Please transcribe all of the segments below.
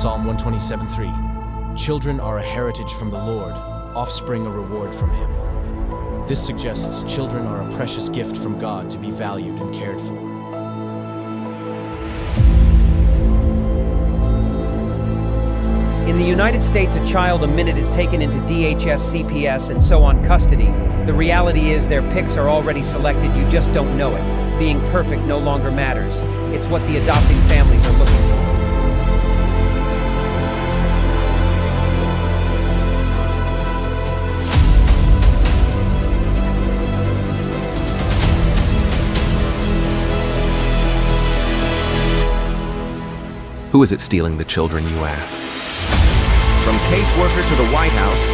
Psalm 127:3. Children are a heritage from the Lord, offspring a reward from Him. This suggests children are a precious gift from God to be valued and cared for. In the United States, a child a minute is taken into DHS, CPS, and so on custody. The reality is their pics are already selected, you just don't know it. Being perfect no longer matters. It's what the adopting families are looking for. Who is it stealing the children, you ask? From caseworker to the White House,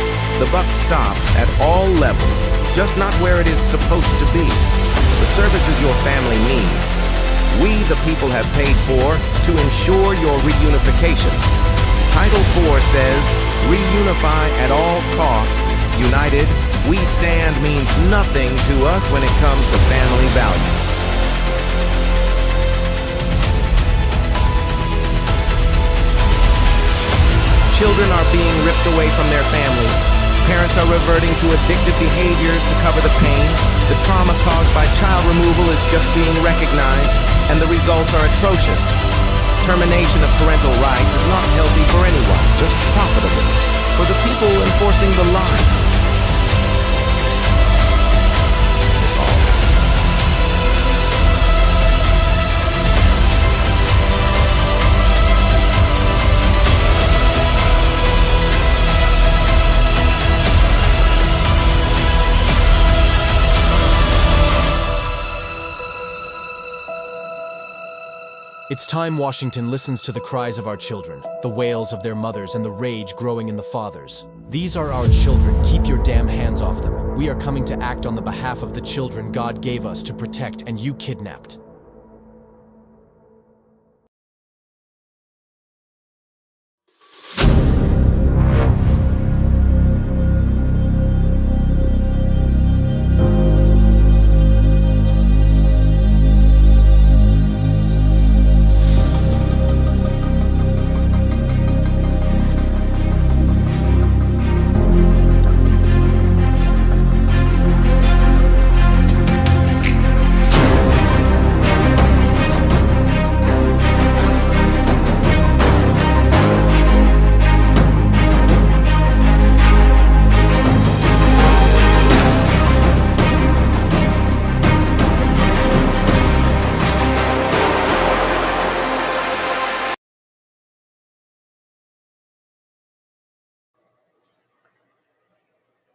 the buck stops at all levels, just not where it is supposed to be. The services your family needs, we the people have paid for to ensure your reunification. Title IV says, reunify at all costs. United, we stand means nothing to us when it comes to family values. Children are being ripped away from their families. Parents are reverting to addictive behaviors to cover the pain. The trauma caused by child removal is just being recognized, and the results are atrocious. Termination of parental rights is not healthy for anyone, just profitable for the people enforcing the line. It's time Washington listens to the cries of our children, the wails of their mothers, and the rage growing in the fathers. These are our children. Keep your damn hands off them. We are coming to act on the behalf of the children God gave us to protect, and you kidnapped.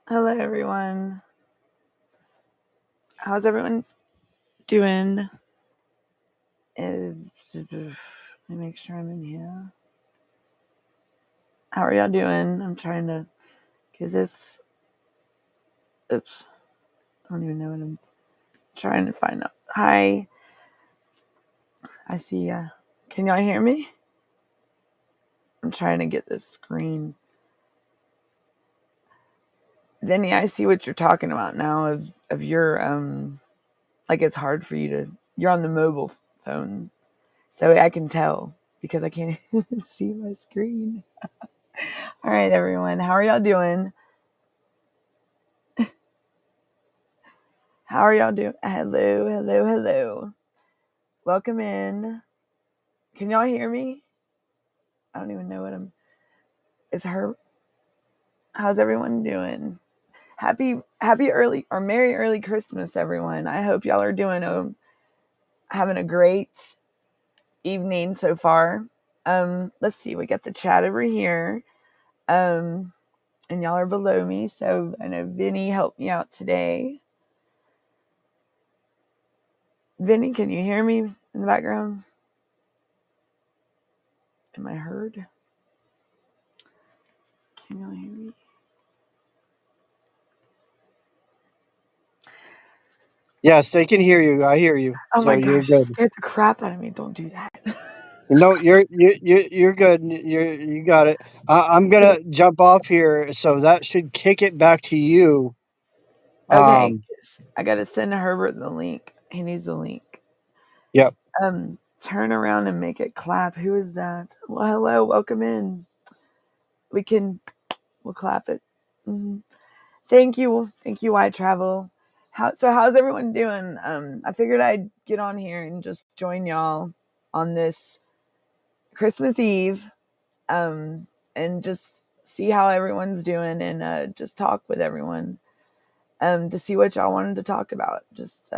Hello, everyone. How's everyone doing? Let me make sure I'm in here. How are y'all doing? I'm trying to, because this, oops, I don't even know what I'm trying to find out. Hi, I see ya. Can y'all hear me? I'm trying to get this screen. Vinny, I see what you're talking about now of your, like it's hard for you to, you're on the mobile phone, so I can tell because I can't even see my screen. All right, everyone, how are y'all doing? How are y'all doing? Hello, hello, hello. Welcome in. Can y'all hear me? I don't even know what it's her. How's everyone doing? Happy early or merry early Christmas, everyone. I hope y'all are doing having a great evening so far. Let's see, we got the chat over here. And y'all are below me, so I know Vinny helped me out today. Vinny, can you hear me in the background? Am I heard? Can y'all hear me? Yes, they can hear you. I hear you. Oh So my you're gosh, you good. scared the crap out of me. Don't do that. No, you're good. You got it. I'm gonna jump off here, so that should kick it back to you. Okay, I gotta send Herbert the link. He needs the link. Yep. turn around and make it clap. Who is that? Well, hello, welcome in. We'll clap it. Mm-hmm. Thank you, Wide Travel. How's everyone doing? I figured I'd get on here and just join y'all on this Christmas Eve, and just see how everyone's doing, and just talk with everyone, to see what y'all wanted to talk about. Just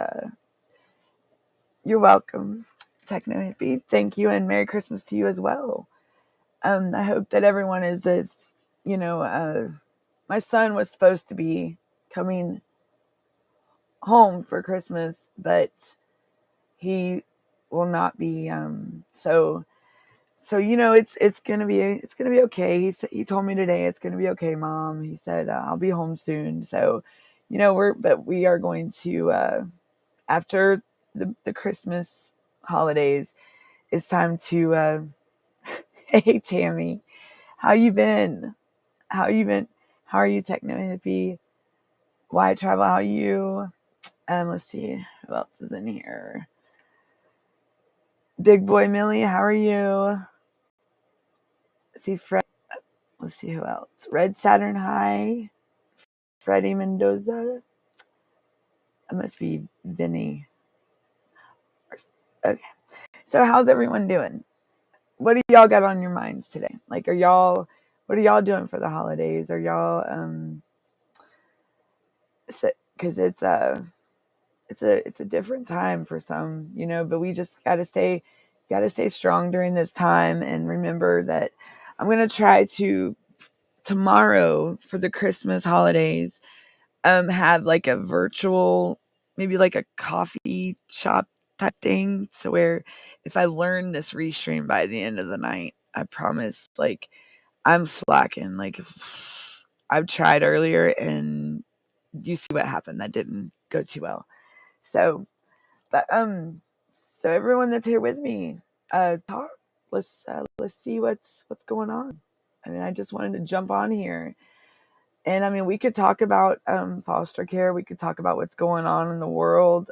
you're welcome, Techno Hippie. Thank you, and Merry Christmas to you as well. I hope that everyone is my son was supposed to be coming home for Christmas, but he will not be. So it's gonna be okay. He told me today it's gonna be okay, Mom. He said I'll be home soon. So we are going to after the Christmas holidays, it's time to hey Tammy, how you been? How you been? How are you, Techno Hippie? Why Travel? How are you? Let's see who else is in here. Big Boy Millie, how are you? See Fred. Let's see who else. Red Saturn High. Freddie Mendoza. It must be Vinny. Okay. So how's everyone doing? What do y'all got on your minds today? Like, what are y'all doing for the holidays? Are y'all because it's a different time for some, but we just gotta stay strong during this time, and remember that I'm gonna try to tomorrow for the Christmas holidays have like a virtual, maybe like a coffee shop type thing, so where if I learn this restream by the end of the night, I promise, like, I'm slacking. Like, I've tried earlier and you see what happened. That didn't go too well. So, but so everyone that's here with me, talk. Let's see what's going on. I mean, I just wanted to jump on here, and I mean, we could talk about foster care. We could talk about what's going on in the world.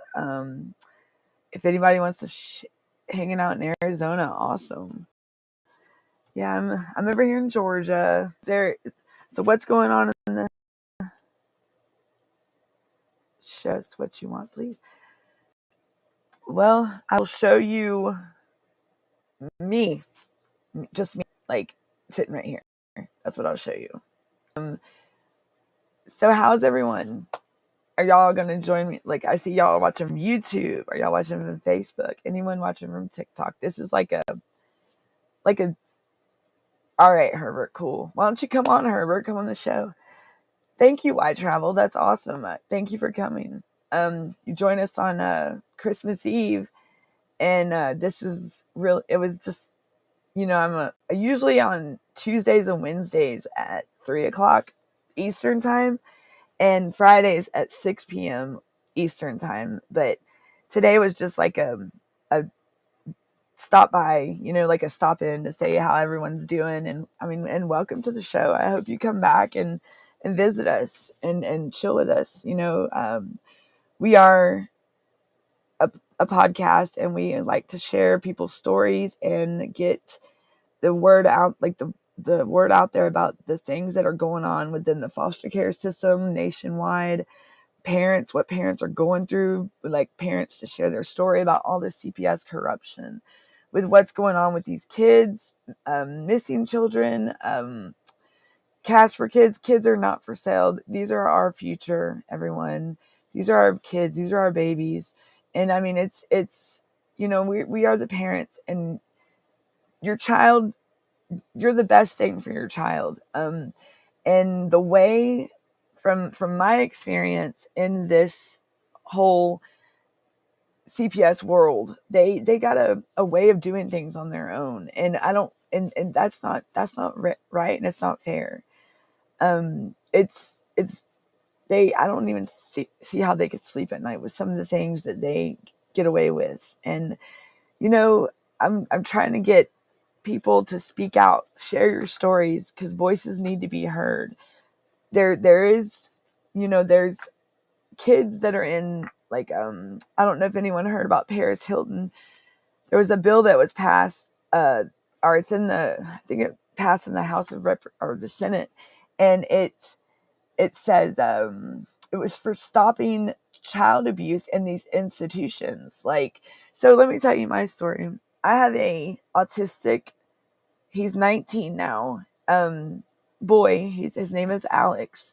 If anybody wants to hanging out in Arizona, awesome. Yeah, I'm over here in Georgia. So what's going on in the show us what you want, please? Well, I will show you me, just me, like sitting right here. That's what I'll show you. So how's everyone? Are y'all gonna join me? Like, I see y'all watching from YouTube. Are y'all watching from Facebook? Anyone watching from TikTok? This is like a. All right, Herbert, cool. Why don't you come on, Herbert? Come on the show. Thank you, I Travel. That's awesome. Thank you for coming. You join us on Christmas Eve, and this is real. It was just, I'm usually on Tuesdays and Wednesdays at 3:00 Eastern time, and Fridays at 6 p.m. Eastern time. But today was just like a stop by, like a stop in to say how everyone's doing, and welcome to the show. I hope you come back and visit us and chill with us. We are a podcast, and we like to share people's stories and get the word out, like the word out there about the things that are going on within the foster care system nationwide. What parents are going through, like parents to share their story about all this CPS corruption, with what's going on with these kids, missing children, cash for kids. Kids are not for sale. These are our future, everyone. These are our kids. These are our babies. And I mean, it's we are the parents, and your child, you're the best thing for your child. And the way, from my experience in this whole CPS world, they got a way of doing things on their own, and I don't, and that's not right, and it's not fair. It's I don't even see how they could sleep at night with some of the things that they get away with. And I'm trying to get people to speak out, share your stories, because voices need to be heard. There is, there's kids that are in, like, I don't know if anyone heard about Paris Hilton. there was a bill that was passed, or it's in I think it passed in the House of or the Senate, and it says it was for stopping child abuse in these institutions. Like, so let me tell you my story. I have a autistic, he's 19 now, boy. His name is Alex,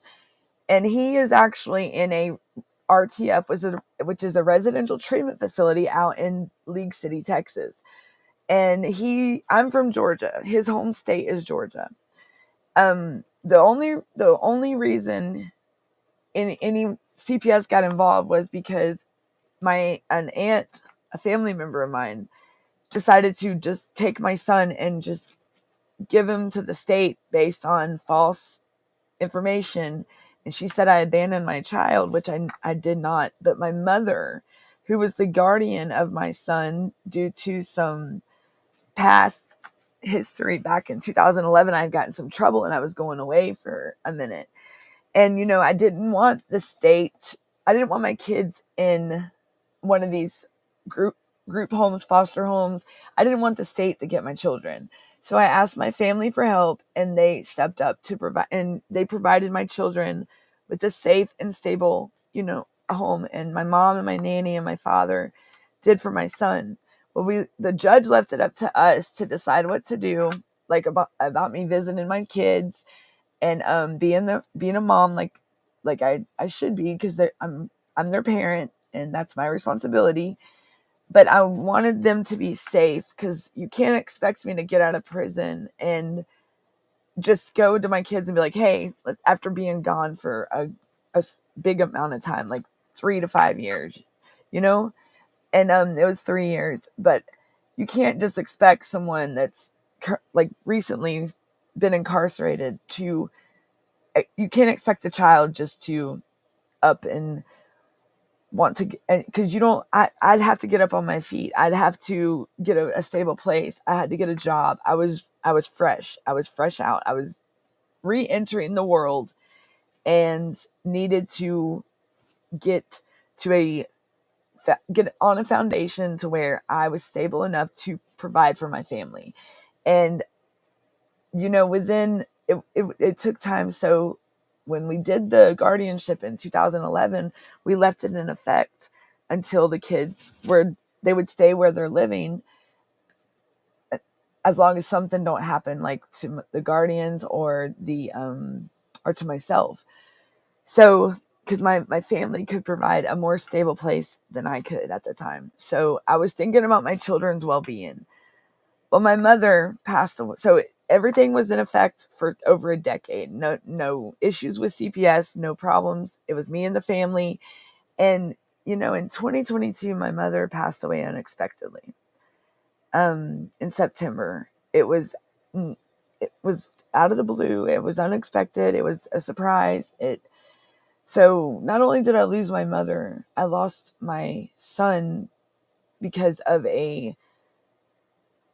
and he is actually in a RTF, which is a residential treatment facility out in League City, Texas. And I'm from Georgia. His home state is Georgia. The only reason any CPS got involved was because an aunt, a family member of mine, decided to just take my son and just give him to the state based on false information. And she said I abandoned my child, which I did not. But my mother, who was the guardian of my son due to some past history back in 2011, I had gotten some trouble and I was going away for a minute. And, I didn't want I didn't want my kids in one of these group homes, foster homes. I didn't want the state to get my children. So I asked my family for help, and they stepped up to provide, and they provided my children with a safe and stable, a home. And my mom and my nanny and my father did for my son. Well, the judge left it up to us to decide what to do, like about me visiting my kids and being a mom like I should be, because I'm their parent and that's my responsibility. But I wanted them to be safe, because you can't expect me to get out of prison and just go to my kids and be like, hey, after being gone for a big amount of time, like 3 to 5 years, and it was 3 years. But you can't just expect someone that's like recently been incarcerated you can't expect a child just to up and want to, because I'd have to get up on my feet. I'd have to get a stable place. I had to get a job. I was fresh. I was fresh out. I was re-entering the world and needed to get on a foundation to where I was stable enough to provide for my family. And, within it took time. So when we did the guardianship in 2011, we left it in effect until the kids they would stay where they're living, as long as something don't happen, like to the guardians or to myself. So, because my family could provide a more stable place than I could at the time. So I was thinking about my children's well-being. Well, my mother passed away. So everything was in effect for over a decade. No issues with CPS, no problems. It was me and the family. And, in 2022, my mother passed away unexpectedly. In September. It was out of the blue. It was unexpected. It was a surprise. So not only did I lose my mother, I lost my son because of a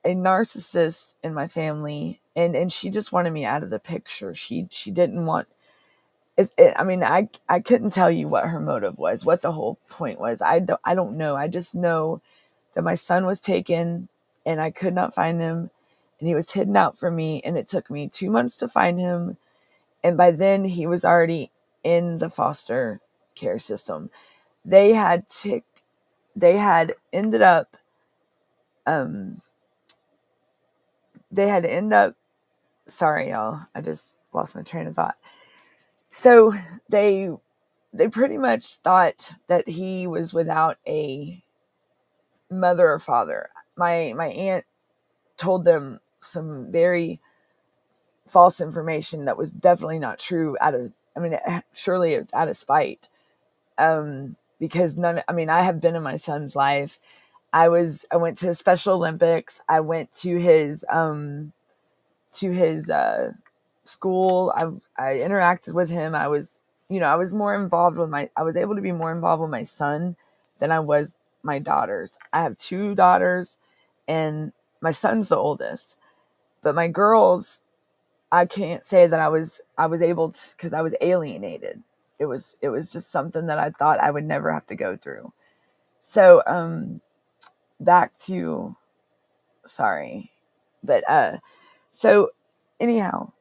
narcissist in my family, and she just wanted me out of the picture. She didn't want it. I mean, I couldn't tell you what her motive was, what the whole point was. I don't know. I just know that my son was taken and I could not find him, and he was hidden out from me, and it took me 2 months to find him. And by then he was already in the foster care system. They had ended up sorry, y'all, I just lost my train of thought. So they pretty much thought that he was without a mother or father. My aunt told them some very false information that was definitely not true. Surely it's out of spite. Because I have been in my son's life. I went to Special Olympics. I went to his school. I interacted with him. I was more involved I was able to be more involved with my son than I was my daughters. I have 2 daughters, and my son's the oldest. But my girls, I can't say that I was able to, because I was alienated. It was just something that I thought I would never have to go through. So back to Sorry. But so anyhow,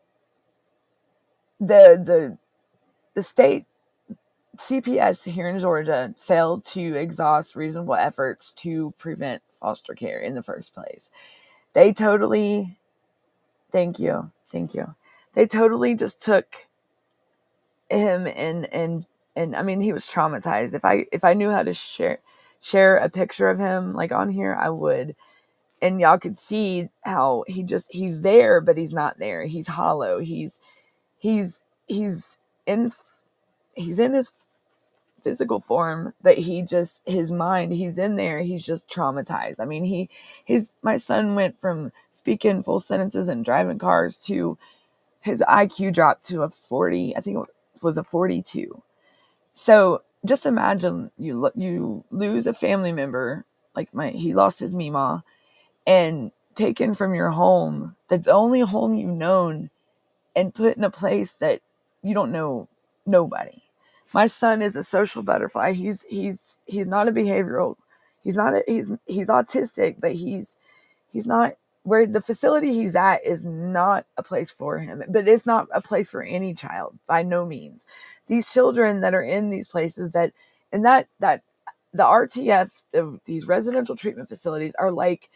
the state CPS here in Georgia failed to exhaust reasonable efforts to prevent foster care in the first place. They totally, thank you. They totally just took him and I mean, he was traumatized. If I knew how to share a picture of him like on here, I would. And y'all could see how he's there, but he's not there. He's hollow. He's in he's in his physical form, but his mind, he's in there. He's just traumatized. I mean, my son went from speaking full sentences and driving cars to his IQ dropped to a 40. I think it was a 42. So just imagine you lose a family member, like he lost his Mima, and taken from your home, that's the only home you've known, and put in a place that you don't know nobody. My son is a social butterfly. He's not a behavioral. He's autistic, but he's not, where the facility he's at is not a place for him. But it's not a place for any child by no means. These children that are in these places that the RTF, these residential treatment facilities are like,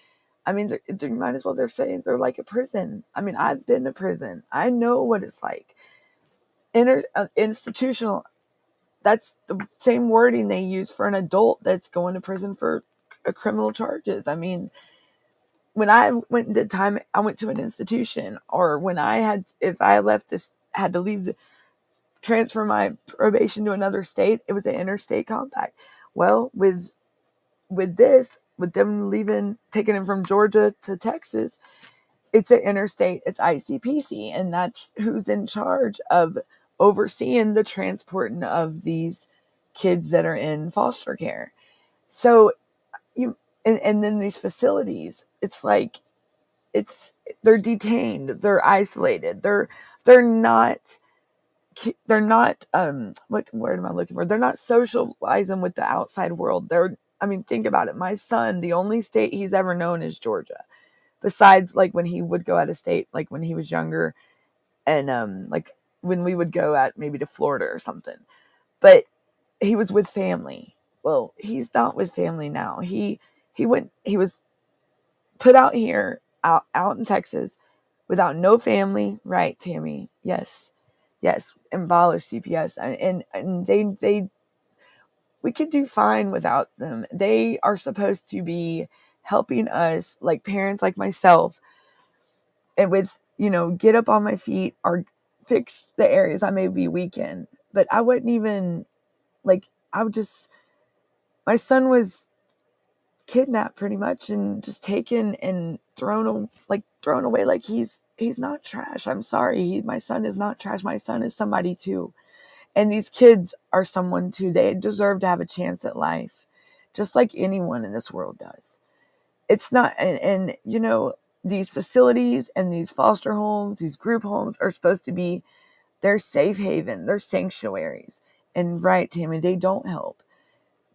I mean, they might as well, they're saying they're like a prison. I mean, I've been to prison. I know what it's like. Institutional, that's the same wording they use for an adult that's going to prison for criminal charges. I mean, when I went and did time, I went to an institution, or when if I had to leave transfer my probation to another state, it was an interstate compact. Well, with them taking him from Georgia to Texas, it's an interstate, it's ICPC, and that's who's in charge of overseeing the transporting of these kids that are in foster care. So and then these facilities, it's like, they're detained, they're isolated, they're not what word am I looking for? They're not socializing with the outside world. I mean, think about it. My son, the only state he's ever known is Georgia. Besides, like, when he would go out of state, like when he was younger, and like when we would go out maybe to Florida or something. But he was with family. Well, he's not with family now. He was put out here, out in Texas, without no family. Right, Tammy? Yes, abolish CPS, and they we could do fine without them. They are supposed to be helping us, like parents like myself, and with, get up on my feet or fix the areas I may be weak in. But I wouldn't even, like, my son was kidnapped pretty much and just taken and thrown away. Like, he's not trash. I'm sorry. My son is not trash. My son is somebody too. And these kids are someone too. They deserve to have a chance at life, just like anyone in this world does. It's not, and these facilities and these foster homes, these group homes are supposed to be their safe haven, their sanctuaries. And right, Tammy, they don't help.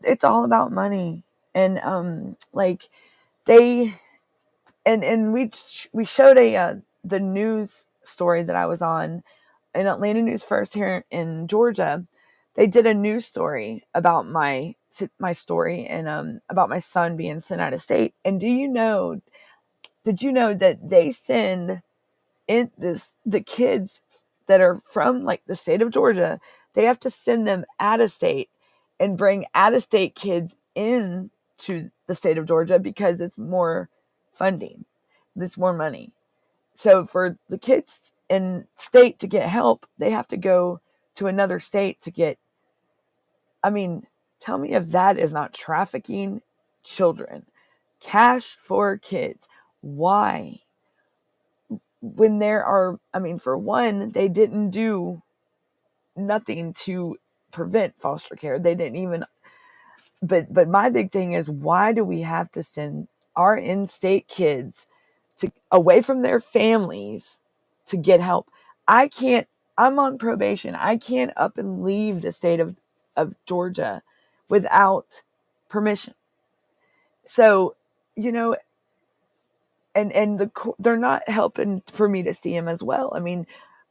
It's all about money. And like they, and we showed the news story that I was on in Atlanta News First here in Georgia. They did a news story about my story and about my son being sent out of state. And did you know that they send in the kids that are from, like, the state of Georgia, they have to send them out of state and bring out of state kids in to the state of Georgia because it's more funding, it's more money. So for the kids in state to get help, they have to go to another state to get. I mean, tell me if that is not trafficking children. Cash for kids. Why? When there are, I mean, for one, they didn't do nothing to prevent foster care. They didn't even, but my big thing is, why do we have to send our in-state kids away from their families to get help? I'm on probation. I can't up and leave the state of Georgia without permission. So, and they're not helping for me to see him as well. I mean,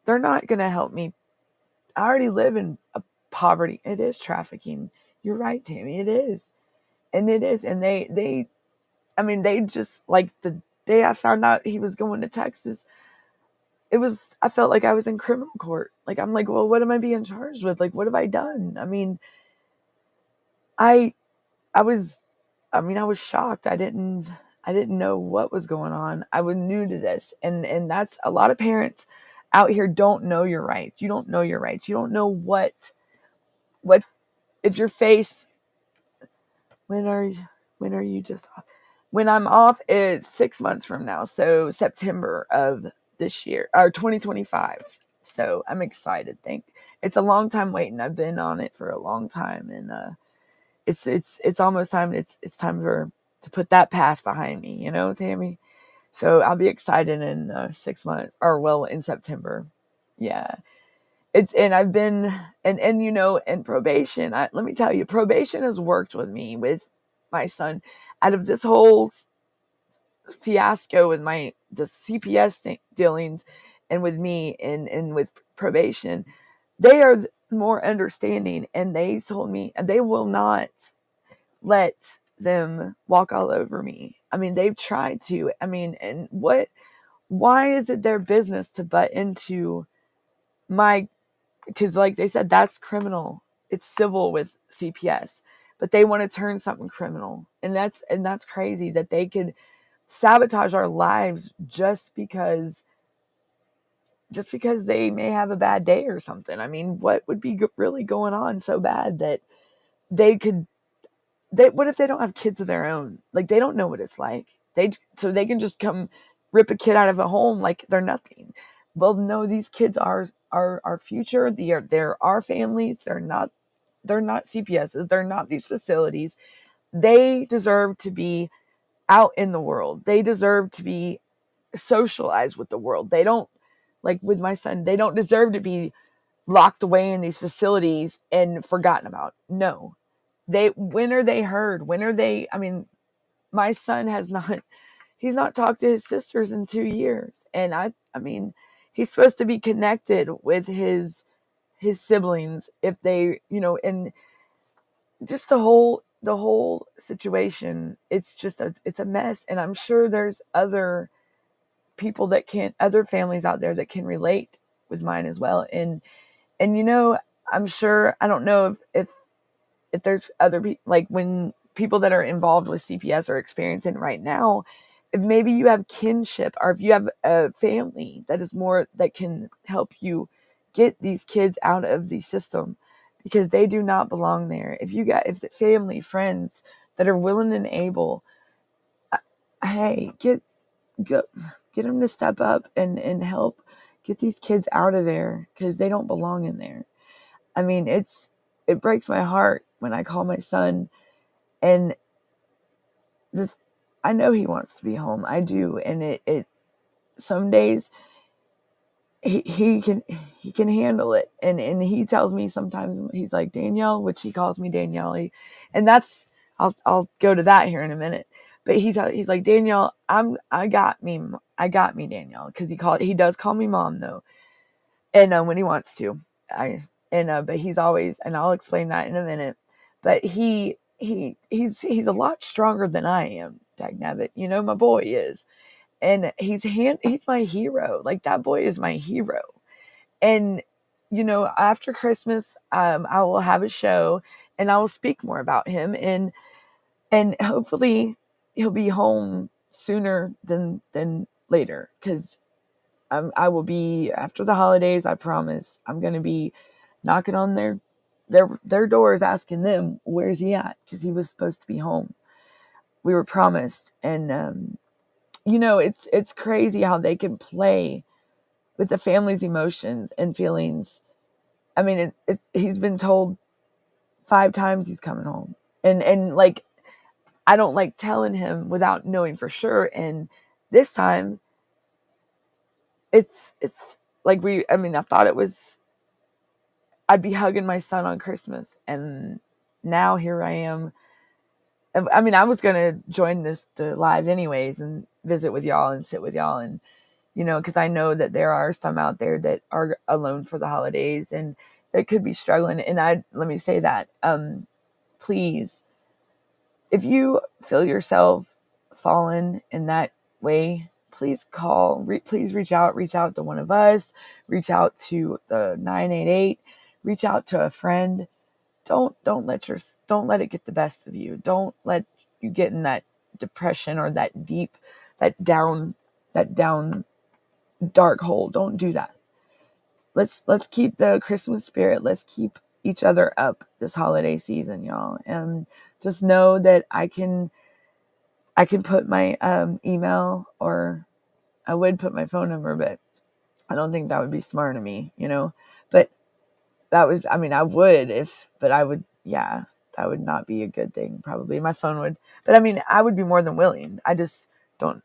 they're not going to help me. I already live in a poverty. It is trafficking. You're right, Tammy. It is. And it is. And they just, like, the day I found out he was going to Texas, I felt like I was in criminal court. Like, I'm like, well, what am I being charged with? Like, what have I done? I mean, I was shocked. I didn't know what was going on. I was new to this. And that's a lot of parents out here don't know your rights. You don't know your rights. You don't know what if you're faced. When are you just off? When I'm off, it's 6 months from now. So September of this year, or 2025. So I'm excited. It's a long time waiting. I've been on it for a long time, and it's almost time. It's time to put that past behind me, Tammy. So I'll be excited in 6 months, in September. Yeah. And I've been, in probation, let me tell you, probation has worked with me, with my son, out of this whole fiasco with the CPS dealings, and with me, and with probation. They are more understanding, and they told me, and they will not let them walk all over me. I mean, they've tried to. I mean, and why is it their business to butt into because, like they said, that's criminal. It's civil with CPS, but they want to turn something criminal. And that's crazy that they could sabotage our lives just because they may have a bad day or something. I mean, what would be really going on so bad that what if they don't have kids of their own? Like, they don't know what it's like. So they can just come rip a kid out of a home like they're nothing. Well, no, these kids are our future. They're our families. They're not CPSs. They're not these facilities. They deserve to be out in the world. They deserve to be socialized with the world. They don't, like with my son, they don't deserve to be locked away in these facilities and forgotten about. No. When are they heard? I mean, my son he's not talked to his sisters in 2 years. And I mean, he's supposed to be connected with his siblings if they, and just the whole situation. It's a mess. And I'm sure there's other other families out there that can relate with mine as well. And I'm sure, I don't know if there's other people, like when people that are involved with CPS are experiencing right now, if maybe you have kinship, or if you have a family that can help you get these kids out of the system, because they do not belong there. If the family, friends that are willing and able, hey, get them to step up and help get these kids out of there, because they don't belong in there. I mean, it breaks my heart when I call my son, and I know he wants to be home. I do. And it some days he can handle it. And he tells me sometimes, he's like, Danielle, which he calls me Danielle. And that's, I'll go to that here in a minute. But he's like, Danielle, I got me, Danielle. Cause he does call me mom though. And when he wants to, but he's always, and I'll explain that in a minute, but he's a lot stronger than I am, dagnabbit. My boy is. And he's my hero. Like, that boy is my hero. And, after Christmas, I will have a show and I will speak more about him, and hopefully he'll be home sooner than later. Cause I will be, after the holidays, I promise, I'm going to be knocking on their doors, asking them, where's he at? Cause he was supposed to be home. We were promised. And, it's crazy how they can play with the family's emotions and feelings. I mean, he's been told 5 times he's coming home, and like, I don't like telling him without knowing for sure. And this time, it's like I thought I'd be hugging my son on Christmas, and now here I am I mean, I was going to join the live anyways and visit with y'all and sit with y'all. And, because I know that there are some out there that are alone for the holidays and that could be struggling. And let me say that, please, if you feel yourself fallen in that way, please please reach out to one of us, reach out to the 988, reach out to a friend. Don't let it get the best of you. Don't let you get in that depression or that deep, that down dark hole. Don't do that. Let's keep the Christmas spirit. Let's keep each other up this holiday season, y'all. And just know that I can put my email, or I would put my phone number, but I don't think that would be smart of me, But I would that would not be a good thing. Probably my phone would, but I would be more than willing. I just don't.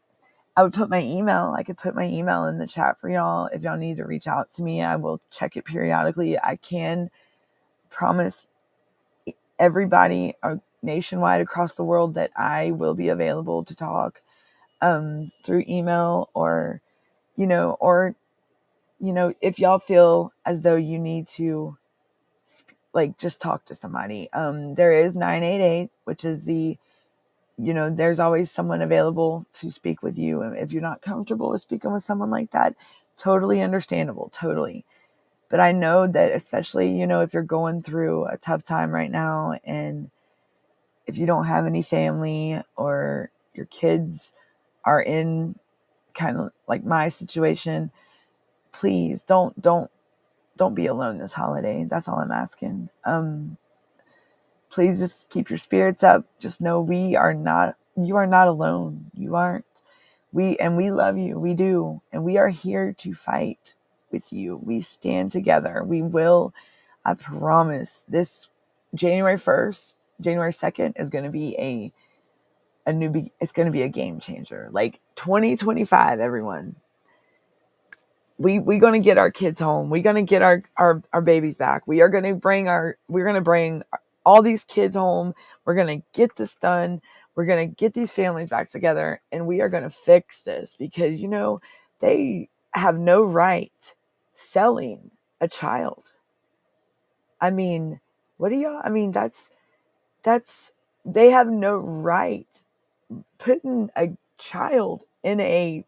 I would put my email. I could put my email in the chat for y'all. If y'all need to reach out to me, I will check it periodically. I can promise everybody nationwide across the world that I will be available to talk through email, or if y'all feel as though you need to just talk to somebody. There is 988, which is there's always someone available to speak with you. And if you're not comfortable with speaking with someone like that, totally understandable, totally. But I know that especially, if you're going through a tough time right now, and if you don't have any family, or your kids are in kind of like my situation, please don't be alone this holiday. That's all I'm asking. Please just keep your spirits up. Just know you are not alone. You aren't. We love you. We do. And we are here to fight with you. We stand together. We will. I promise this January 1st, January 2nd is going to be it's going to be a game changer. Like 2025, everyone. We're going to get our kids home. We're going to get our babies back. We're going to bring all these kids home. We're going to get this done. We're going to get these families back together, and we are going to fix this, because, they have no right selling a child. What do y'all, they have no right putting a child in a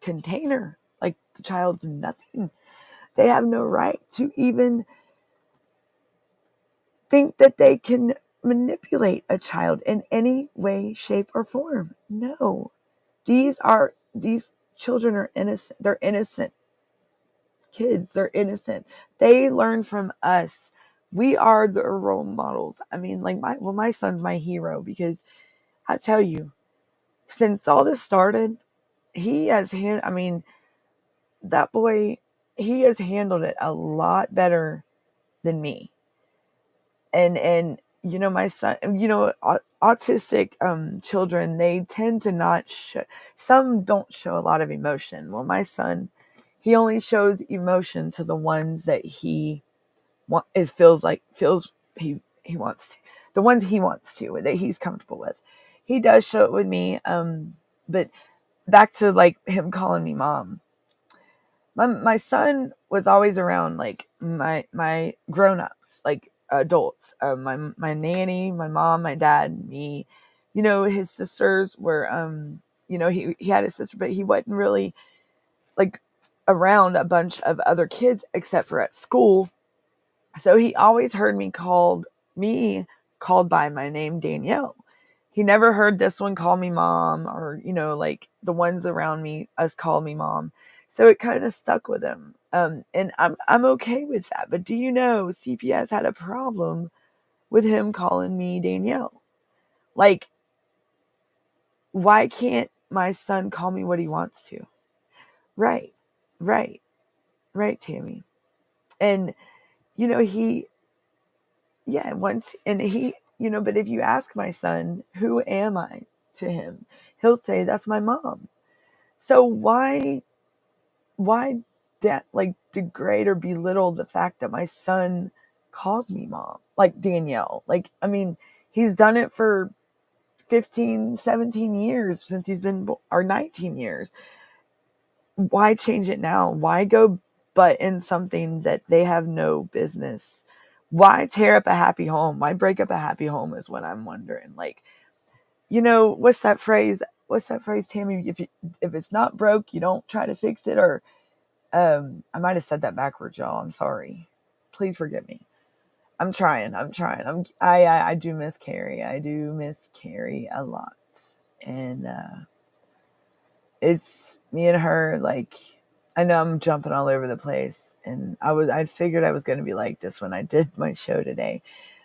container. Like, the child's nothing. They have no right to even think that they can manipulate a child in any way, shape, or form. No. These children are innocent. They're innocent kids. They're innocent. They learn from us. We are their role models. My son's my hero, because I tell you, since all this started, that boy, he has handled it a lot better than me. And my son, autistic children, they tend to not show, some don't show a lot of emotion. Well, my son, he only shows emotion to the ones that he feels he wants to, the ones he wants to, that he's comfortable with. He does show it with me, but back to like him calling me mom. My son was always around like my grown-ups, like adults, my nanny, my mom, my dad, me. His sisters were he had a sister, but he wasn't really like around a bunch of other kids except for at school. So he always heard me called by my name, Danielle. He never heard this one call me mom, or like the ones around me, us call me mom. So it kind of stuck with him. And I'm okay with that. But do you know CPS had a problem with him calling me Danielle? Like, why can't my son call me what he wants to? Right, Tammy. And but if you ask my son, who am I to him? He'll say, that's my mom. So why degrade or belittle the fact that my son calls me mom, like Danielle? Like, he's done it for 15, 17 years since he's been, or 19 years. Why change it now? Why go butt in something that they have no business? Why tear up a happy home? Why break up a happy home is what I'm wondering. Like, what's that phrase? What's that phrase, Tammy? If it's not broke, you don't try to fix it. Or I might have said that backwards, y'all. I'm sorry. Please forgive me. I'm trying. I do miss Carrie. I do miss Carrie a lot. And it's me and her, like, I know I'm jumping all over the place, and I figured I was going to be like this when I did my show today,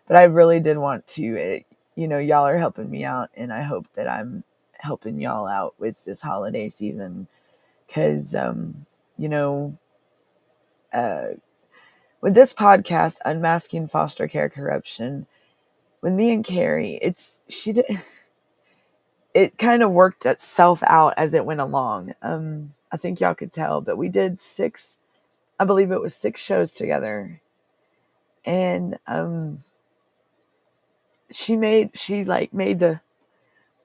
but I really did want to, y'all are helping me out, and I hope that I'm helping y'all out with this holiday season, because, with this podcast, Unmasking Foster Care Corruption, with me and Carrie, it kind of worked itself out as it went along. I think y'all could tell, but we did 6 shows together. And she made the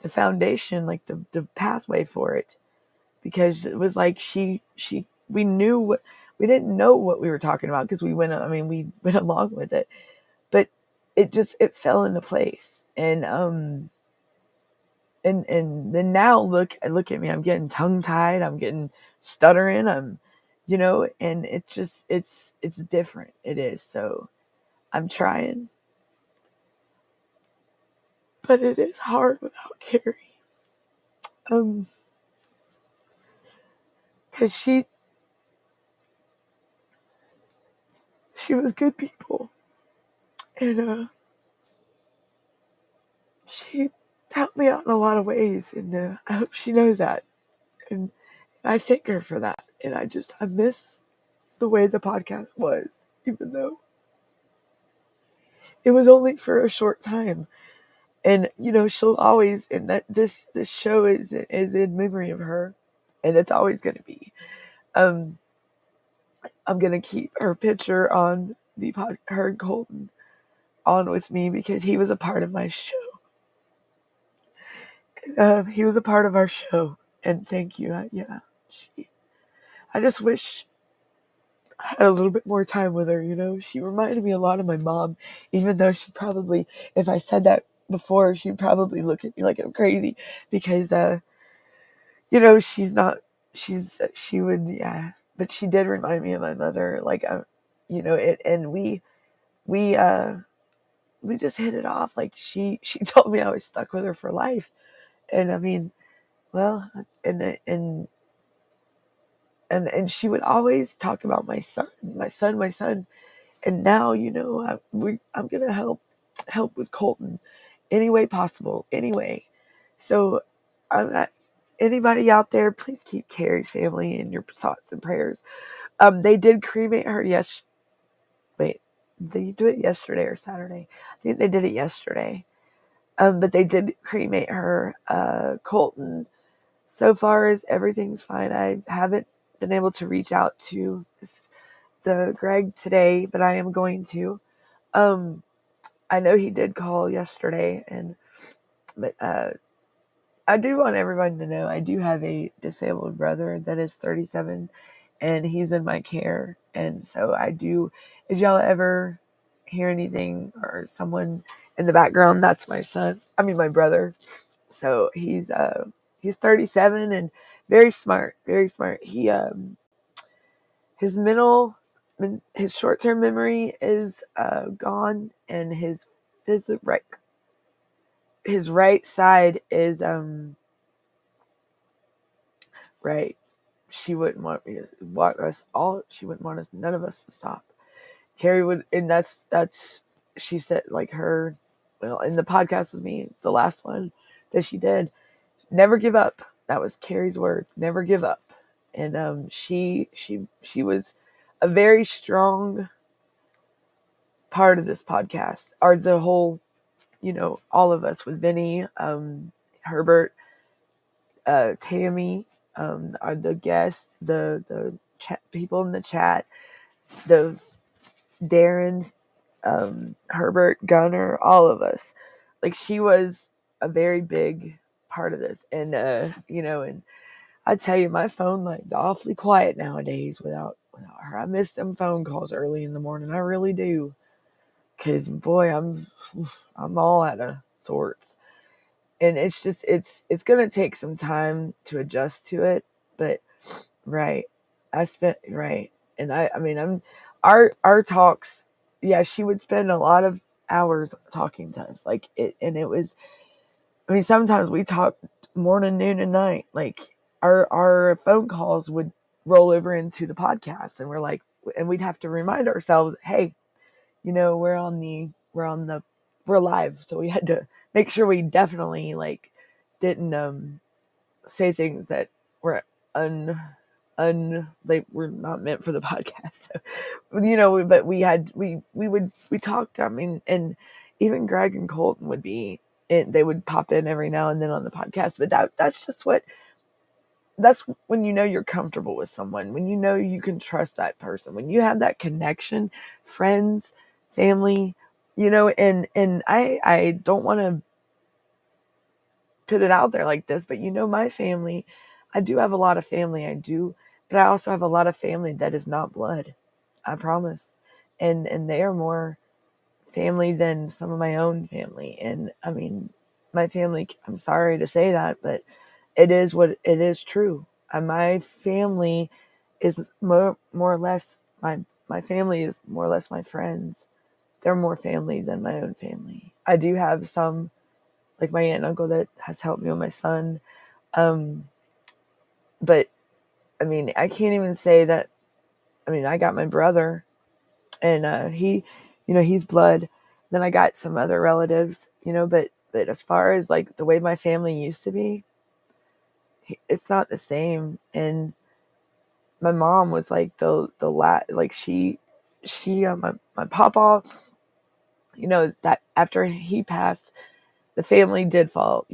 foundation, like the pathway for it, because it was like we didn't know what we were talking about, because we went along with it, but it fell into place. And then now look at me, I'm getting tongue tied, I'm getting stuttering, and it's different. It is. So I'm trying, but it is hard without Carrie. Cause she was good people, and she helped me out in a lot of ways, and I hope she knows that, and I thank her for that. And I miss the way the podcast was, even though it was only for a short time. And she'll always, and that this show is in memory of her, and it's always going to be. I'm going to keep her picture on her and Colton on with me, because he was a part of my show. He was a part of our show, and thank you. I just wish I had a little bit more time with her. She reminded me a lot of my mom, even though she probably, if I said that before, she'd probably look at me like I'm crazy, because she would, yeah, but she did remind me of my mother, like, and we just hit it off. Like, she told me I was stuck with her for life, and I mean, well, and she would always talk about my son, and now I'm gonna help with Colton any way possible, anyway. So anybody out there, please keep Carrie's family in your thoughts and prayers. They did cremate her. Yes, wait, did you do it yesterday or Saturday? I think they did it yesterday. But they did cremate her. Colton, so far as everything's fine. I haven't been able to reach out to the Greg today, but I am going to. I know he did call yesterday, but I do want everyone to know I do have a disabled brother that is 37, and he's in my care. And so I do, if y'all ever hear anything or someone in the background, that's my my brother. So he's 37 and very smart, very smart. His short-term memory is gone, and his right side is right. She wouldn't want me to want us all. She wouldn't want us, none of us, to stop. Carrie would, and that's she said, like, her, well, in the podcast with me, the last one that she did, never give up. That was Carrie's word, never give up. And she was a very strong part of this podcast, or the whole, all of us, with Vinny, Herbert, Tammy, are the guests, the people in the chat, the Darren, Herbert, Gunner, all of us. Like, she was a very big part of this. And, and I tell you, my phone line's awfully quiet nowadays without her. I miss them phone calls early in the morning. I really do. Cause boy, I'm all out of sorts. And it's just, it's going to take some time to adjust to it, but right. Right. And I mean, our talks, yeah, she would spend a lot of hours talking to us. Like it was, I mean, sometimes we talked morning, noon, and night. Like our phone calls would roll over into the podcast, and we'd have to remind ourselves, hey, we're live. So we had to make sure we definitely didn't say things that were they were not meant for the podcast. So, but we talked. I mean, and even Greg and Colton would be, they would pop in every now and then on the podcast. But that's when you're comfortable with someone, when you can trust that person, when you have that connection, friends, family, and I don't want to put it out there like this, but my family, I do have a lot of family, I do, but I also have a lot of family that is not blood, I promise, and they are more family than some of my own family. And I mean, my family, I'm sorry to say that, but it is what it is, true. My family is more or less my family is more or less my friends. They're more family than my own family. I do have some, like my aunt and uncle, that has helped me with my son. But I mean, I can't even say that. I mean, I got my brother, and he's blood. Then I got some other relatives, but as far as like the way my family used to be, it's not the same. And my mom was like my papa, that after he passed, the family did fall.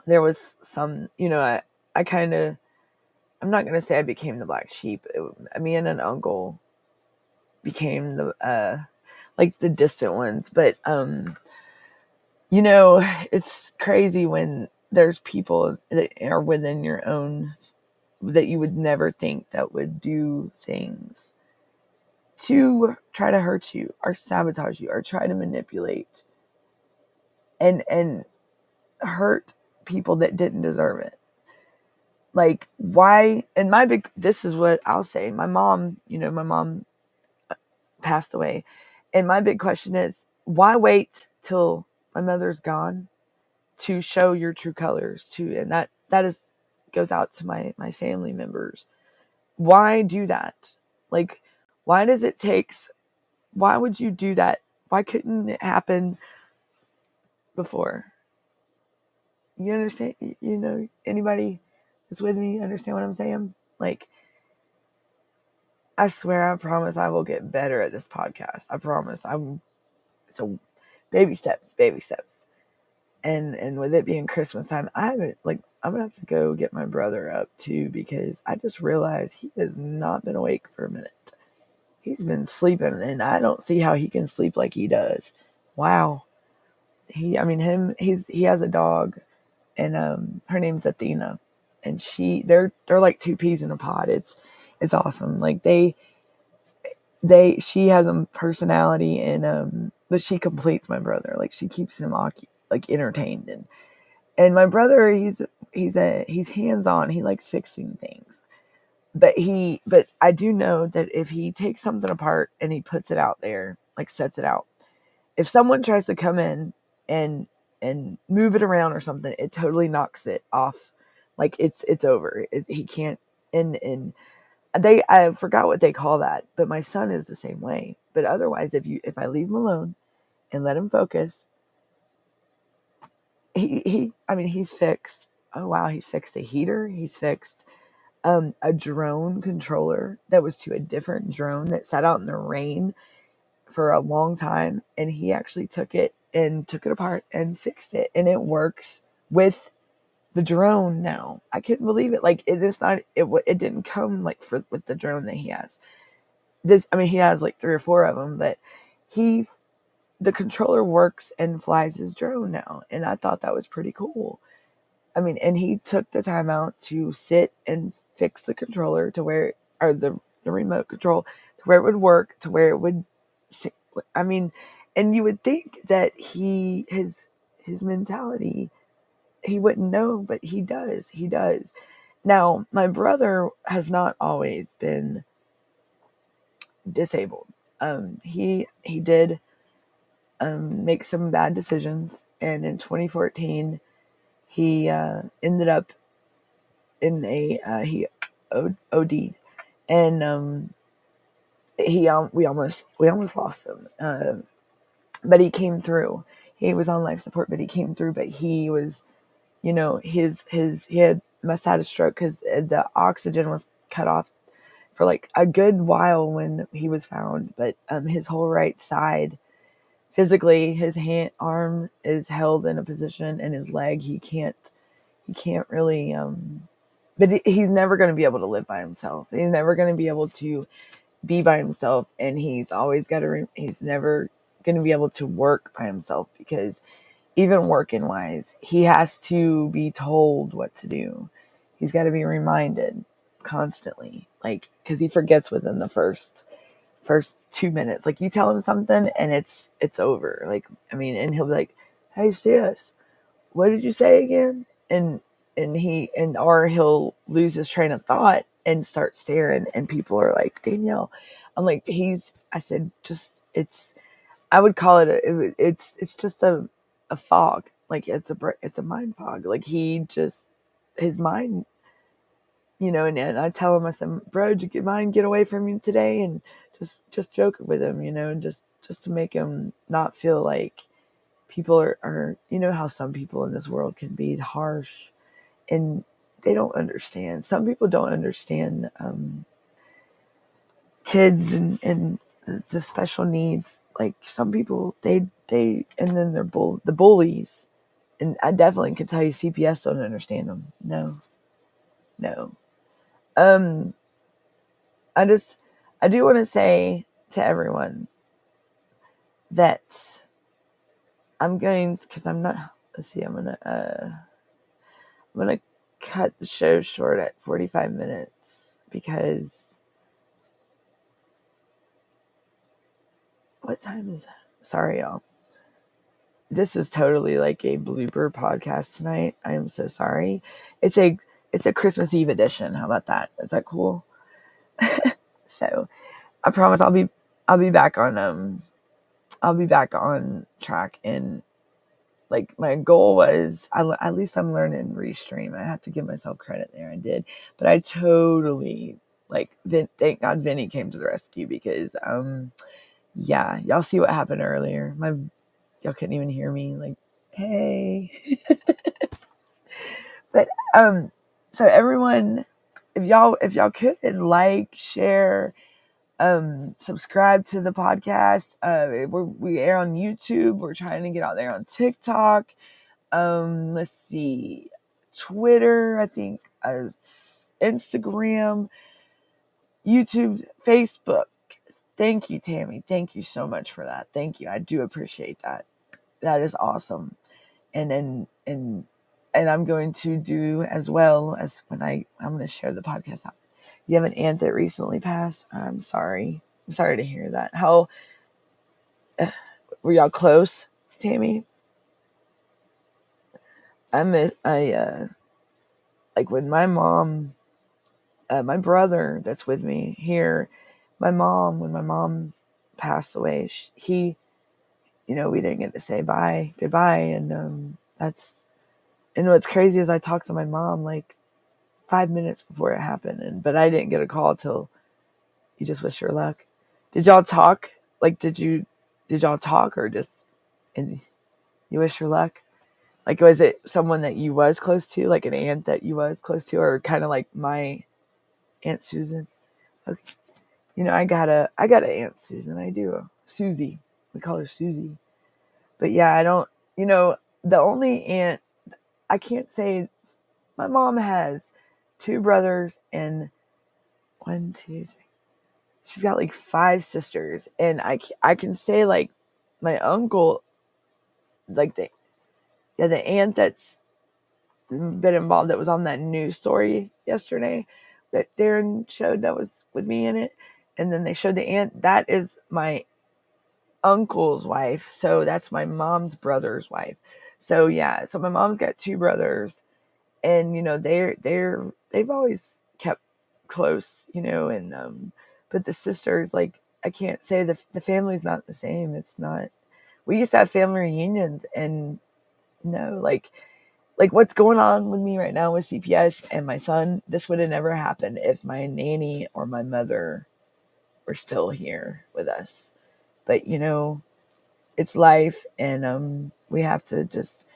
There was some, I kind of, I'm not going to say I became the black sheep. Me and an uncle became the distant ones. But, it's crazy when there's people that are within your own that you would never think that would do things to try to hurt you or sabotage you or try to manipulate and hurt people that didn't deserve it. Like, why? And this is what I'll say. My mom passed away. And my big question is, why wait till my mother's gone to show your true colors? And that goes out to my family members. Why do that? Like, why would you do that? Why couldn't it happen before? You understand? Anybody that's with me understand what I'm saying? Like, I swear, I promise I will get better at this podcast. I promise. It's a baby steps. And with it being Christmas time, I'm gonna have to go get my brother up too, because I just realized he has not been awake for a minute. He's been sleeping, and I don't see how he can sleep like he does. Wow. He has a dog, and her name's Athena, and they're like two peas in a pod. It's awesome. Like she has a personality, and but she completes my brother. Like, she keeps him entertained, and my brother, he's hands-on. He likes fixing things. But I do know that if he takes something apart and he puts it out there, like sets it out, if someone tries to come in and move it around or something, it totally knocks it off. Like, it's over. He can't. And I forgot what they call that, but my son is the same way. But otherwise, if I leave him alone and let him focus, he's fixed. Oh wow, he's fixed a heater. He's fixed a drone controller that was to a different drone that sat out in the rain for a long time, and he actually took it apart and fixed it, and it works with the drone now. I couldn't believe it. Like, it is not, it didn't come with the drone that he has. He has like 3 or 4 of them, but he the controller works and flies his drone now. And I thought that was pretty cool. I mean, and he took the time out to sit and fix the controller to where, or the remote control to where it would work, to where it would, I mean, and you would think that his mentality, he wouldn't know, but he does. He does. Now, my brother has not always been disabled. He did make some bad decisions, and in 2014, he ended up in he OD'd, and we almost lost him, but he came through. He was on life support, but he came through. But he was, he must have had a stroke because the oxygen was cut off for like a good while when he was found. But his whole right side, physically, his arm is held in a position, and his leg, he can't really. But he's never going to be able to live by himself. He's never going to be able to be by himself, and he's always got to. He's never going to be able to work by himself, because even working wise, he has to be told what to do. He's got to be reminded constantly, like, because he forgets within the first 2 minutes. Like, you tell him something and it's over. Like, I mean, and he'll be like, "Hey sis, what did you say again?" Or he'll lose his train of thought and start staring, and people are like, "Danielle," I'm like, I said, I would call it it's just a fog. Like, it's a mind fog. Like, his mind, and I tell him, I said, "Bro, did your mind get away from you today?" And just joke with him, and just to make him not feel like people are, how some people in this world can be harsh, and they don't understand. Some people don't understand kids and the special needs. Like, some people, they and then they're the bullies, and I definitely can tell you CPS don't understand them. No. I do want to say to everyone that because I'm not, let's see, I'm gonna cut the show short at 45 minutes, because what time is it? Sorry, y'all. This is totally like a blooper podcast tonight. I am so sorry. It's a Christmas Eve edition. How about that? Is that cool? So I promise I'll be back on track, and like, my goal was, at least I'm learning Restream. I have to give myself credit there. I did, but I totally, like, thank God Vinny came to the rescue, because yeah, y'all see what happened earlier. Y'all couldn't even hear me. Like, hey. But so everyone, if y'all could like, share, subscribe to the podcast. We air on YouTube. We're trying to get out there on TikTok. Let's see, Twitter, I think, Instagram, YouTube, Facebook. Thank you, Tammy. Thank you so much for that. Thank you. I do appreciate that. That is awesome. And I'm going to do, as well as when I'm going to share the podcast out. You have an aunt that recently passed. I'm sorry. I'm sorry to hear that. How were y'all close, Tammy? Like, when my mom, my brother that's with me here, when my mom passed away, we didn't get to say goodbye. And what's crazy is I talked to my mom like 5 minutes before it happened, but I didn't get a call till "You just wish her luck." Did y'all talk? Like, did y'all talk, or just, and "You wish her luck"? Like, was it someone that you was close to, like an aunt that you was close to, or kind of like my Aunt Susan? Okay. I got a Aunt Susan. I do. Susie. We call her Susie. But yeah, I don't, the only aunt, I can't say, my mom has 2 brothers and 1, 2, 3. She's got like 5 sisters. And I can say, like, my uncle, like the aunt that's been involved, that was on that news story yesterday that Darren showed, that was with me in it, and then they showed the aunt, that is my uncle's wife, so that's my mom's brother's wife. So yeah, so my mom's got two brothers, and they've always kept close, and but the sisters, like, I can't say the family's not the same. It's not. We used to have family reunions, and no, like what's going on with me right now with CPS and my son, this would have never happened if my nanny or my mother were still here with us. But it's life, and we have to just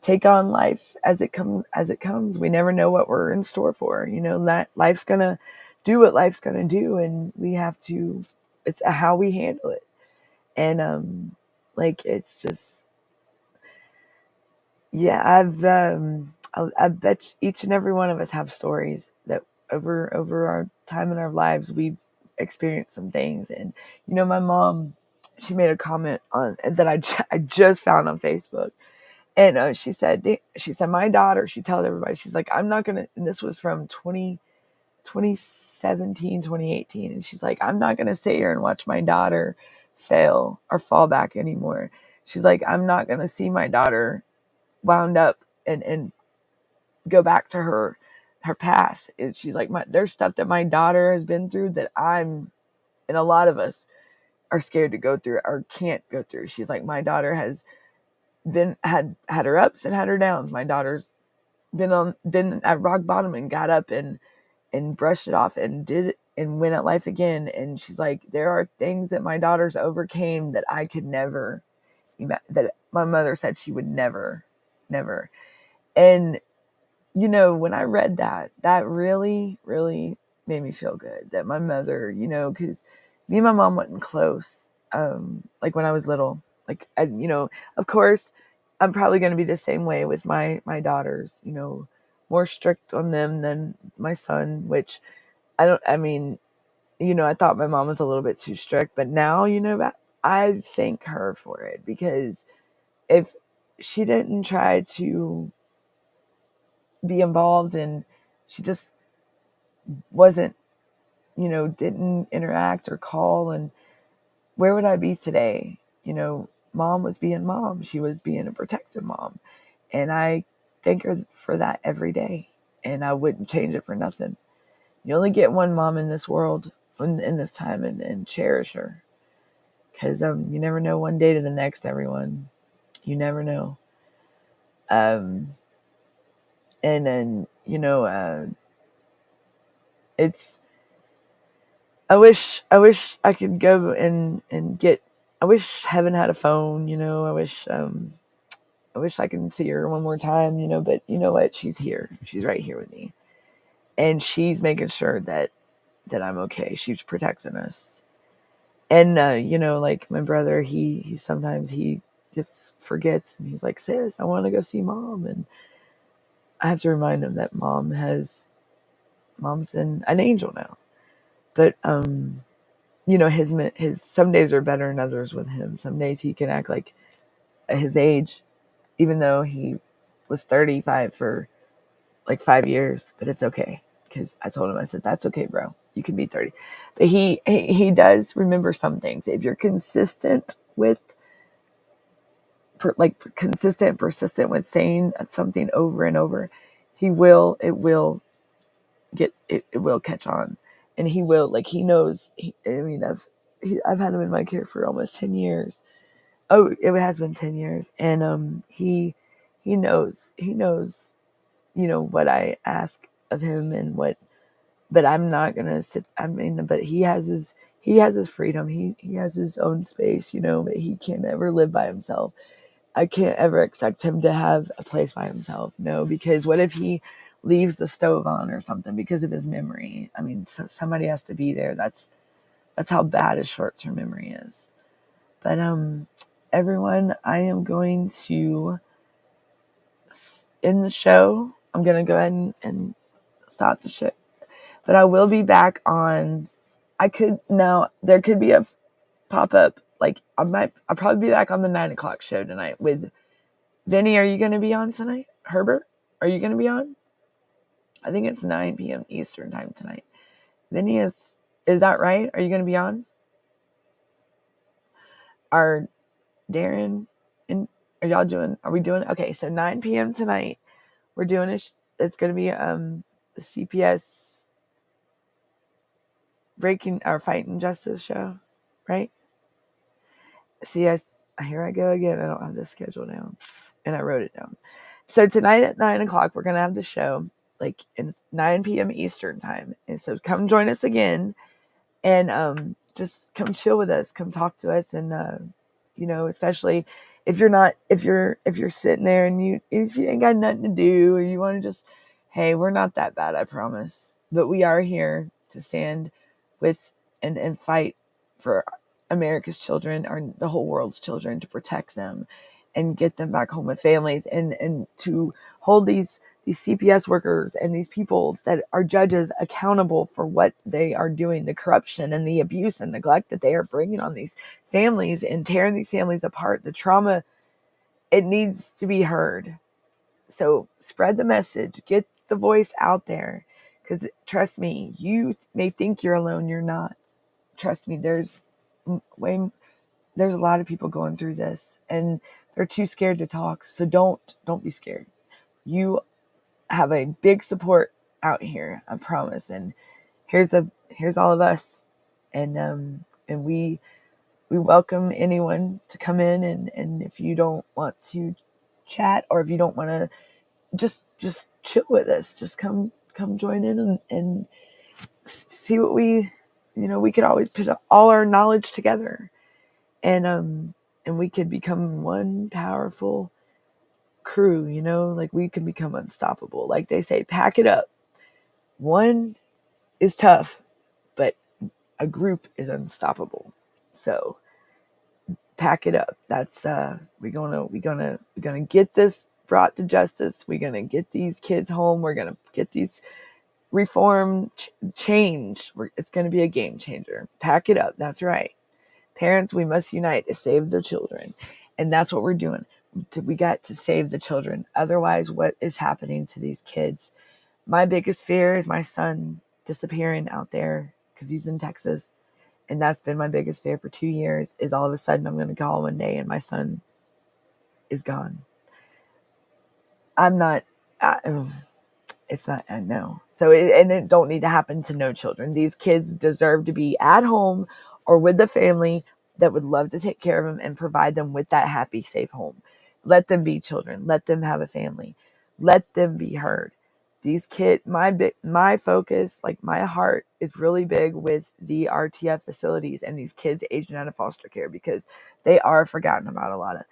take on life as it comes. We never know what we're in store for. That life's gonna do what life's gonna do, and we have to. It's how we handle it, and like, it's just, yeah. I bet each and every one of us have stories that over our time in our lives we've experienced some things. And my mom, she made a comment on that I just found on Facebook. And she said, my daughter, she told everybody, she's like, I'm not going to, and this was from 2017, 2018. And she's like, I'm not going to sit here and watch my daughter fail or fall back anymore. She's like, I'm not going to see my daughter wound up and go back to her past. And she's like, there's stuff that my daughter has been through that and a lot of us are scared to go through or can't go through. She's like, my daughter has had her ups and had her downs. My daughter's been at rock bottom and got up and brushed it off and went at life again. And she's like, there are things that my daughter's overcame that I could never, that my mother said she would never. And when I read that really, really made me feel good, that my mother, because me and my mom wasn't close, like when I was little. Like, of course, I'm probably going to be the same way with my daughters, more strict on them than my son, which I thought my mom was a little bit too strict, but now, I thank her for it, because if she didn't try to be involved and she just wasn't, didn't interact or call, and where would I be today? Mom was being mom. She was being a protective mom. And I thank her for that every day. And I wouldn't change it for nothing. You only get one mom in this world in this time, and cherish her. Because you never know, one day to the next, everyone. You never know. And then, it's, I wish I could go and get, I wish heaven had a phone, I wish I could see her one more time, but you know what? She's here. She's right here with me. And she's making sure that I'm okay. She's protecting us. And, like my brother, he sometimes he just forgets, and he's like, sis, I want to go see mom. And I have to remind him that mom's an angel now. But, his some days are better than others with him. Some days he can act like at his age, even though he was 35 for like 5 years, but it's okay. Because I told him, I said, that's okay, bro. You can be 30. But he does remember some things. If you're persistent with saying something over and over, it will catch on. And he will, like, he knows, I've had him in my care for almost 10 years. Oh, it has been 10 years. And he knows, what I ask of him and but I'm not going to sit, but he has his freedom. He has his own space, but he can't ever live by himself. I can't ever expect him to have a place by himself. No, because what if he leaves the stove on or something because of his memory? So somebody has to be there. That's how bad his short-term memory is. But everyone, I am going to end the show. I'm going to go ahead and stop the show. But I will be back on. There could be a pop-up like, I'll probably be back on the 9 o'clock show tonight with Vinny. Are you going to be on tonight? Herbert, are you going to be on? I think it's 9 p.m. Eastern time tonight. Vinny is that right? Are you going to be on? Are Darren and are we doing, okay, so 9 p.m. tonight, we're doing it's going to be the CPS breaking our fighting justice show, right? See, here I go again. I don't have this schedule down, and I wrote it down. So tonight at 9 o'clock, we're going to have the show, like, in 9 p.m. Eastern time. And so come join us again, and just come chill with us, come talk to us. And, especially if you're sitting there and if you ain't got nothing to do, or you want to just, hey, we're not that bad, I promise. But we are here to stand with and fight for America's children, or the whole world's children, to protect them and get them back home with families, and to hold these CPS workers and these people that are judges accountable for what they are doing, the corruption and the abuse and neglect that they are bringing on these families and tearing these families apart. The trauma, it needs to be heard. So spread the message, get the voice out there, because trust me, you may think you're alone, you're not. Trust me, there's a lot of people going through this, and they're too scared to talk. So don't be scared. You have a big support out here, I promise. And here's all of us, and we welcome anyone to come in, and if you don't want to chat, or if you don't want to just chill with us, just come join in and see what we could always put all our knowledge together, and we could become one powerful crew, like we can become unstoppable. Like they say, pack it up. One is tough, but a group is unstoppable. So pack it up. That's we're gonna get this brought to justice. We're gonna get these kids home. We're gonna get these reform change. It's gonna be a game changer. Pack it up. That's right. Parents, we must unite to save the children. And that's what we're doing. We got to save the children. Otherwise, what is happening to these kids? My biggest fear is my son disappearing out there, because he's in Texas. And that's been my biggest fear for 2 years, is all of a sudden I'm going to call one day and my son is gone. It's not, I know. So, it don't need to happen to no children. These kids deserve to be at home or with the family that would love to take care of them and provide them with that happy, safe home. Let them be children. Let them have a family. Let them be heard. These kids, my focus, like my heart is really big with the RTF facilities and these kids aging out of foster care, because they are forgotten about a lot of.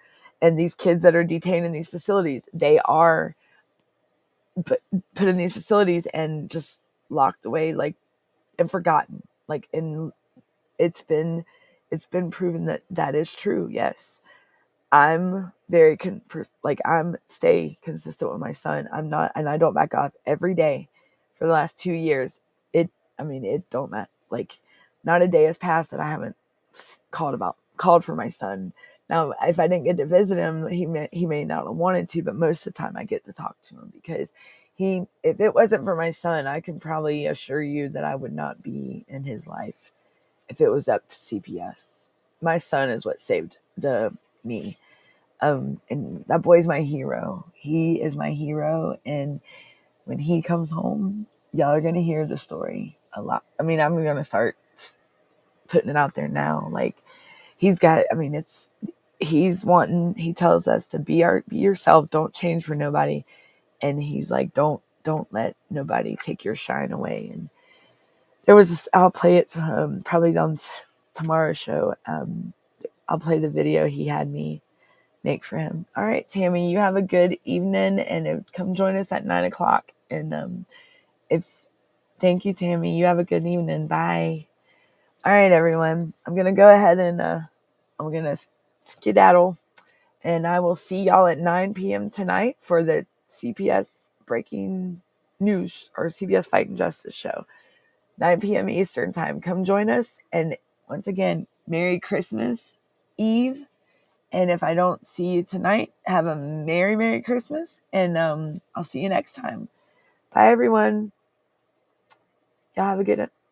And these kids that are detained in these facilities, they are put in these facilities and just locked away, like, and forgotten. Like, and it's been proven that is true. Yes. I'm very I'm stay consistent with my son. I'm not, and I don't back off every day for the last 2 years. It don't matter. Like, not a day has passed that I haven't called for my son. Now, if I didn't get to visit him, he may not have wanted to, but most of the time I get to talk to him, because if it wasn't for my son, I can probably assure you that I would not be in his life if it was up to CPS. My son is what saved me. And that boy's my hero. He is my hero. And when he comes home, y'all are going to hear the story a lot. I'm going to start putting it out there now. Like, he tells us to be yourself. Don't change for nobody. And he's like, don't let nobody take your shine away. And there was this, I'll play it probably on tomorrow's show. I'll play the video he had me make for him. All right, Tammy, you have a good evening, and come join us at 9 o'clock. And thank you, Tammy. You have a good evening. Bye. All right, everyone. I'm gonna go ahead and I'm gonna skedaddle, and I will see y'all at 9 p.m. tonight for the CPS Breaking News, or CPS Fight and Justice show. 9 p.m. Eastern time. Come join us. And once again, Merry Christmas Eve. And if I don't see you tonight, have a Merry, Merry Christmas. And I'll see you next time. Bye, everyone. Y'all have a good